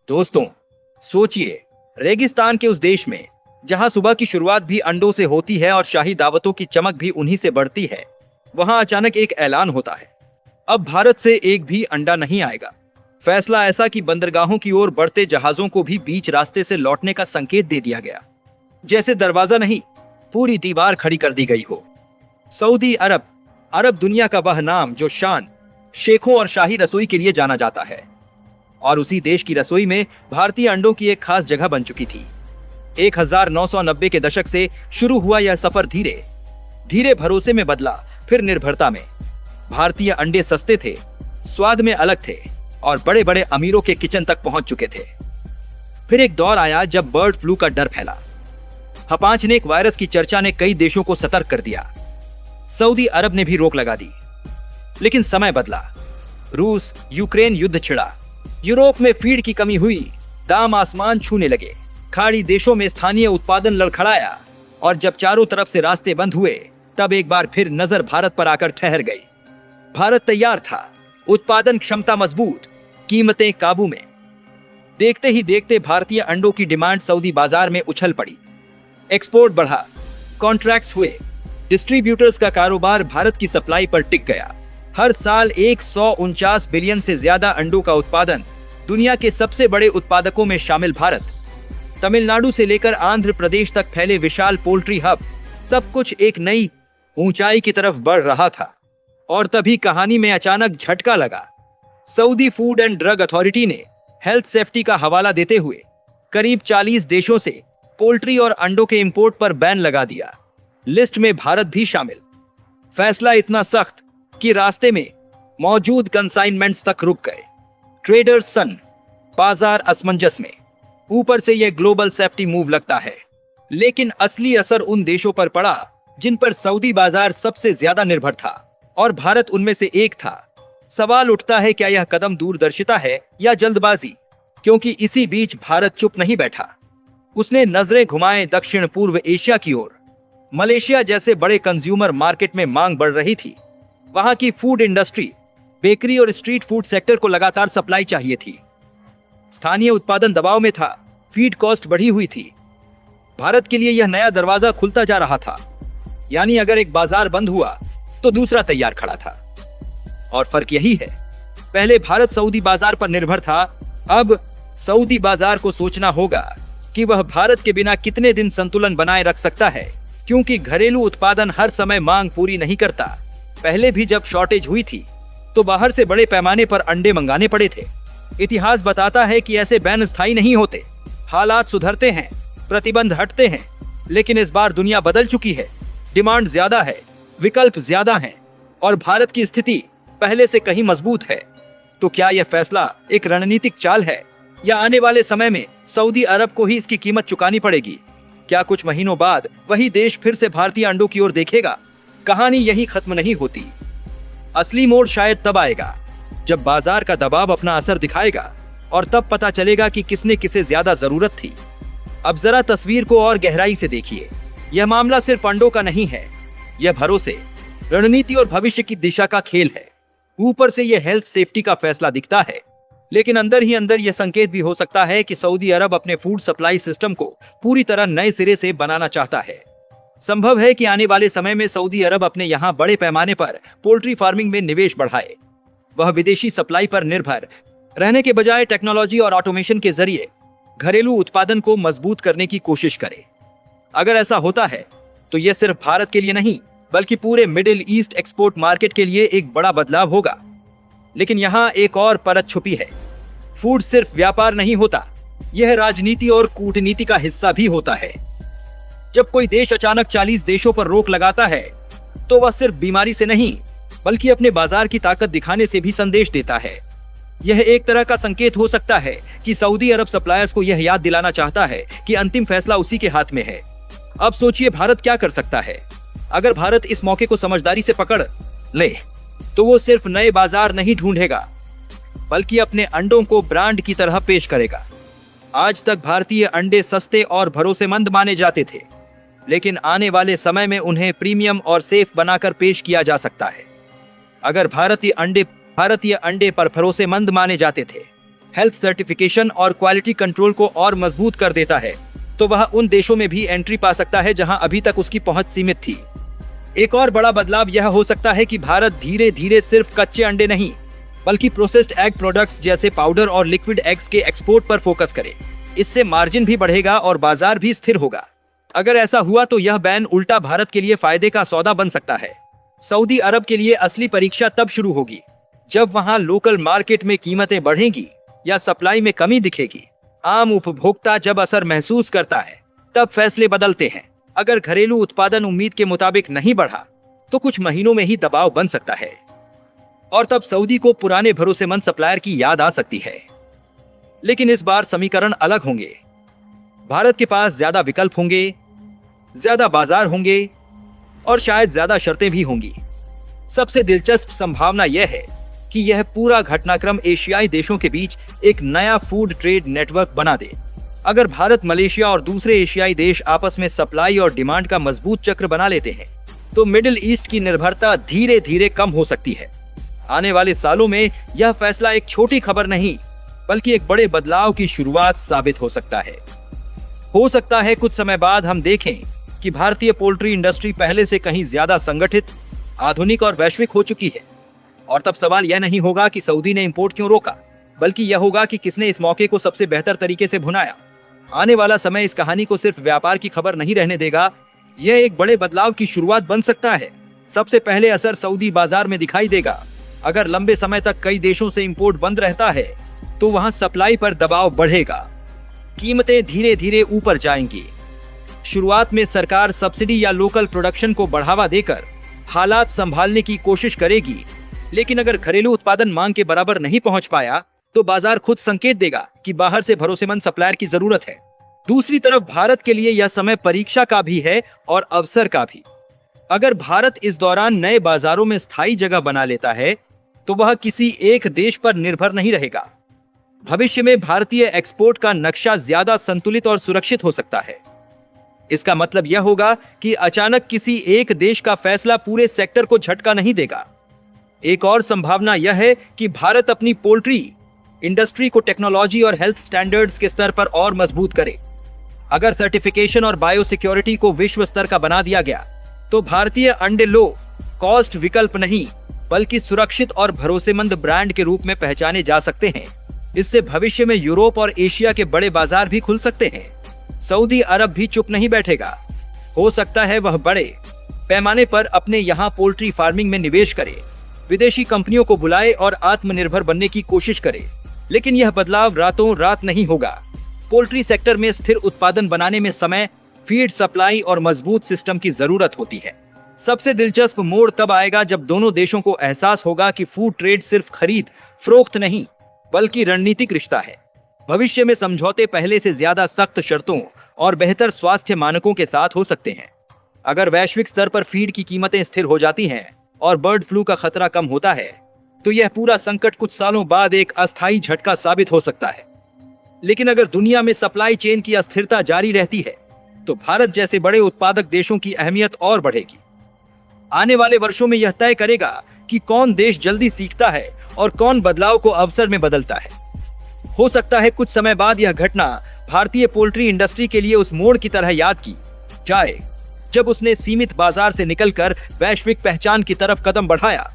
दोस्तों, सोचिए, रेगिस्तान के उस देश में जहां सुबह की शुरुआत भी अंडों से होती है और शाही दावतों की चमक भी उन्हीं से बढ़ती है, वहां अचानक एक ऐलान होता है। अब भारत से एक भी अंडा नहीं आएगा। फैसला ऐसा कि बंदरगाहों की ओर बढ़ते जहाजों को भी बीच रास्ते से लौटने का संकेत दे दिया गया। जैसे दरवाजा नहीं, पूरी दीवार खड़ी कर दी गई हो। सऊदी अरब, अरब दुनिया का वह नाम जो शान, शेखों और शाही रसोई के लिए जाना जाता है, और उसी देश की रसोई में भारतीय अंडों की एक खास जगह बन चुकी थी। 1990 के दशक से शुरू हुआ यह सफर धीरे धीरे भरोसे में बदला, फिर निर्भरता में। भारतीय अंडे सस्ते थे, स्वाद में अलग थे और बड़े बड़े अमीरों के किचन तक पहुंच चुके थे। फिर एक दौर आया जब बर्ड फ्लू का डर फैला। हपांचनेक वायरस की चर्चा ने कई देशों को सतर्क कर दिया। सऊदी अरब ने भी रोक लगा दी। लेकिन समय बदला। रूस यूक्रेन युद्ध छिड़ा। यूरोप में फीड की कमी हुई। दाम आसमान छूने लगे। खाड़ी देशों में स्थानीय उत्पादन लड़खड़ाया। और जब चारों तरफ से रास्ते बंद हुए, तब एक बार फिर नजर भारत पर आकर ठहर गई। भारत तैयार था, उत्पादन क्षमता मजबूत, कीमतें काबू में। देखते ही देखते भारतीय अंडों की डिमांड सऊदी बाजार में उछल पड़ी। एक्सपोर्ट बढ़ा, कॉन्ट्रैक्ट्स हुए, डिस्ट्रीब्यूटर्स का कारोबार भारत की सप्लाई पर टिक गया। हर साल 149 बिलियन से ज्यादा अंडों का उत्पादन। दुनिया के सबसे बड़े उत्पादकों में शामिल भारत। तमिलनाडु से लेकर आंध्र प्रदेश तक फैले विशाल पोल्ट्री हब। सब कुछ एक नई ऊंचाई की तरफ बढ़ रहा था। और तभी कहानी में अचानक झटका लगा। Saudi food and drug authority ने हेल्थ सेफ्टी का हवाला देते हुए करीब 40 देशों से पोल्ट्री और अंडों के इंपोर्ट पर बैन लगा दिया। लिस्ट में भारत भी शामिल। फैसला इतना सख्त कि रास्ते में मौजूद कंसाइनमेंट्स तक रुक गए। ट्रेडर्स सन, बाजार असमंजस में। ऊपर से यह ग्लोबल सेफ्टी मूव लगता है, लेकिन असली असर उन देशों पर पड़ा जिन पर सऊदी बाजार सबसे ज्यादा निर्भर था, और भारत उनमें से एक था। सवाल उठता है, क्या यह कदम दूरदर्शिता है या जल्दबाजी? क्योंकि इसी बीच भारत चुप नहीं बैठा। उसने नजरें घुमाए दक्षिण पूर्व एशिया की ओर। मलेशिया जैसे बड़े कंज्यूमर मार्केट में मांग बढ़ रही थी। वहां की फूड इंडस्ट्री, बेकरी और स्ट्रीट फूड सेक्टर को लगातार सप्लाई चाहिए थी। स्थानीय उत्पादन दबाव में था, फीड कॉस्ट बढ़ी हुई थी। भारत के लिए यह नया दरवाजा खुलता जा रहा था। यानी अगर एक बाजार बंद हुआ तो दूसरा तैयार खड़ा था। और फर्क यही है, पहले भारत सऊदी बाजार पर निर्भर था, अब सऊदी बाजार को सोचना होगा कि वह भारत के बिना कितने दिन संतुलन बनाए रख सकता है, क्योंकि घरेलू उत्पादन हर समय मांग पूरी नहीं करता। पहले भी जब शॉर्टेज हुई थी तो बाहर से बड़े पैमाने पर अंडे मंगाने पड़े थे। इतिहास बताता है कि ऐसे बैन स्थायी नहीं होते। हालात सुधरते हैं, प्रतिबंध हटते हैं, लेकिन इस बार दुनिया बदल चुकी है। डिमांड ज्यादा है, विकल्प ज्यादा हैं, और भारत की स्थिति पहले से कहीं मजबूत है। तो क्या यह फैसला एक रणनीतिक चाल है, या आने वाले समय में सऊदी अरब को ही इसकी कीमत चुकानी पड़ेगी? क्या कुछ महीनों बाद वही देश फिर से भारतीय अंडों की ओर देखेगा? कहानी यही खत्म नहीं होती। असली मोड़ शायद तब आएगा जब बाजार का दबाव अपना असर दिखाएगा, और तब पता चलेगा कि किसने किसे ज्यादा जरूरत थी। अब जरा तस्वीर को और गहराई से देखिए। यह मामला सिर्फ अंडों का नहीं है, यह भरोसे, रणनीति और भविष्य की दिशा का खेल है। ऊपर से यह हेल्थ सेफ्टी का फैसला दिखता है, लेकिन अंदर ही अंदर यह संकेत भी हो सकता है कि सऊदी अरब अपने फूड सप्लाई सिस्टम को पूरी तरह नए सिरे से बनाना चाहता है। संभव है कि आने वाले समय में सऊदी अरब अपने यहाँ बड़े पैमाने पर पोल्ट्री फार्मिंग में निवेश बढ़ाए। वह विदेशी सप्लाई पर निर्भर रहने के बजाय टेक्नोलॉजी और ऑटोमेशन के जरिए घरेलू उत्पादन को मजबूत करने की कोशिश करे। अगर ऐसा होता है तो यह सिर्फ भारत के लिए नहीं, बल्कि पूरे मिडिल ईस्ट एक्सपोर्ट मार्केट के लिए एक बड़ा बदलाव होगा। लेकिन यहाँ एक और परत छुपी है। फूड सिर्फ व्यापार नहीं होता, यह राजनीति और कूटनीति का हिस्सा भी होता है। जब कोई देश अचानक 40 देशों पर रोक लगाता है, तो वह सिर्फ बीमारी से नहीं, बल्कि अपने बाजार की ताकत दिखाने से भी संदेश देता है। यह एक तरह का संकेत हो सकता है कि सऊदी अरब सप्लायर्स को यह याद दिलाना चाहता है कि अंतिम फैसला उसी के हाथ में है। अब सोचिए, भारत क्या कर सकता है? अगर भारत इस मौके को समझदारी से पकड़ ले, तो वो सिर्फ नए बाजार नहीं ढूंढेगा, बल्कि अपने अंडों को ब्रांड की तरह पेश करेगा। आज तक भारतीय अंडे सस्ते और भरोसेमंद माने जाते थे, लेकिन आने वाले समय में उन्हें प्रीमियम और सेफ बनाकर पेश किया जा सकता है। अगर भारतीय अंडे पर भरोसेमंद माने जाते थे, हेल्थ सर्टिफिकेशन और क्वालिटी कंट्रोल को और मजबूत कर देता है, तो वह उन देशों में भी एंट्री पा सकता है जहां अभी तक उसकी पहुंच सीमित थी। एक और बड़ा बदलाव यह हो सकता है कि भारत धीरे धीरे सिर्फ कच्चे अंडे नहीं, बल्कि प्रोसेस्ड एग प्रोडक्ट्स जैसे पाउडर और लिक्विड एग्स के एक्सपोर्ट पर फोकस करे। इससे मार्जिन भी बढ़ेगा और बाजार भी स्थिर होगा। अगर ऐसा हुआ तो यह बैन उल्टा भारत के लिए फायदे का सौदा बन सकता है। सऊदी अरब के लिए असली परीक्षा तब शुरू होगी जब वहां लोकल मार्केट में कीमतें बढ़ेंगी या सप्लाई में कमी दिखेगी। आम उपभोक्ता जब असर महसूस करता है तब फैसले बदलते हैं। अगर घरेलू उत्पादन उम्मीद के मुताबिक नहीं बढ़ा तो कुछ महीनों में ही दबाव बन सकता है और तब सऊदी को पुराने भरोसेमंद सप्लायर की याद आ सकती है। लेकिन इस बार समीकरण अलग होंगे। भारत के पास ज्यादा विकल्प होंगे, ज्यादा बाजार होंगे और शायद ज्यादा शर्तें भी होंगी। सबसे दिलचस्प संभावना यह है कि यह पूरा घटनाक्रम एशियाई देशों के बीच एक नया फूड ट्रेड नेटवर्क बना दे। अगर भारत, मलेशिया और दूसरे एशियाई देश आपस में सप्लाई और डिमांड का मजबूत चक्र बना लेते हैं तो मिडिल ईस्ट की निर्भरता धीरे धीरे कम हो सकती है। आने वाले सालों में यह फैसला एक छोटी खबर नहीं बल्कि एक बड़े बदलाव की शुरुआत साबित हो सकता है। हो सकता है कुछ समय बाद हम देखें कि भारतीय पोल्ट्री इंडस्ट्री पहले से कहीं ज्यादा संगठित, आधुनिक और वैश्विक हो चुकी है। और तब सवाल यह नहीं होगा कि सऊदी ने इंपोर्ट क्यों रोका, बल्कि यह होगा कि किसने इस मौके को सबसे बेहतर तरीके से भुनाया। आने वाला समय इस कहानी को सिर्फ व्यापार की खबर नहीं रहने देगा, यह एक बड़े बदलाव की शुरुआत बन सकता है। सबसे पहले असर सऊदी बाजार में दिखाई देगा। अगर लंबे समय तक कई देशों से इंपोर्ट बंद रहता है तो वहां सप्लाई पर दबाव बढ़ेगा, कीमतें धीरे धीरे ऊपर जाएंगी। शुरुआत में सरकार सब्सिडी या लोकल प्रोडक्शन को बढ़ावा देकर हालात संभालने की कोशिश करेगी, लेकिन अगर घरेलू उत्पादन मांग के बराबर नहीं पहुंच पाया तो बाजार खुद संकेत देगा कि बाहर से भरोसेमंद सप्लायर की जरूरत है। दूसरी तरफ भारत के लिए यह समय परीक्षा का भी है और अवसर का भी। अगर भारत इस दौरान नए बाजारों में स्थायी जगह बना लेता है तो वह किसी एक देश पर निर्भर नहीं रहेगा। भविष्य में भारतीय एक्सपोर्ट का नक्शा ज्यादा संतुलित और सुरक्षित हो सकता है। इसका मतलब यह होगा कि अचानक किसी एक देश का फैसला पूरे सेक्टर को झटका नहीं देगा। एक और संभावना यह है कि भारत अपनी पोल्ट्री इंडस्ट्री को टेक्नोलॉजी और हेल्थ स्टैंडर्ड्स के स्तर पर और मजबूत करे। अगर सर्टिफिकेशन और बायोसिक्योरिटी को विश्व स्तर का बना दिया गया तो भारतीय अंडे लो कॉस्ट विकल्प नहीं बल्कि सुरक्षित और भरोसेमंद ब्रांड के रूप में पहचाने जा सकते हैं। इससे भविष्य में यूरोप और एशिया के बड़े बाजार भी खुल सकते हैं। सऊदी अरब भी चुप नहीं बैठेगा। हो सकता है वह बड़े पैमाने पर अपने यहाँ पोल्ट्री फार्मिंग में निवेश करे, विदेशी कंपनियों को बुलाए और आत्मनिर्भर बनने की कोशिश करे। लेकिन यह बदलाव रातों रात नहीं होगा। पोल्ट्री सेक्टर में स्थिर उत्पादन बनाने में समय, फीड सप्लाई और मजबूत सिस्टम की जरूरत होती है। सबसे दिलचस्प मोड़ तब आएगा जब दोनों देशों को एहसास होगा कि फूड ट्रेड सिर्फ खरीद फरोख्त नहीं बल्कि रणनीतिक रिश्ता है। भविष्य में समझौते पहले से ज्यादा सख्त शर्तों और बेहतर स्वास्थ्य मानकों के साथ हो सकते हैं। अगर वैश्विक स्तर पर फीड की कीमतें स्थिर हो जाती हैं और बर्ड फ्लू का खतरा कम होता है तो यह पूरा संकट कुछ सालों बाद एक अस्थायी झटका साबित हो सकता है। लेकिन अगर दुनिया में सप्लाई चेन की अस्थिरता जारी रहती है तो भारत जैसे बड़े उत्पादक देशों की अहमियत और बढ़ेगी। आने वाले वर्षों में यह तय करेगा कि कौन देश जल्दी सीखता है और कौन बदलाव को अवसर में बदलता है। हो सकता है कुछ समय बाद यह घटना भारतीय पोल्ट्री इंडस्ट्री के लिए उस मोड़ की तरह याद की जाए जब उसने सीमित बाजार से निकलकर वैश्विक पहचान की तरफ कदम बढ़ाया।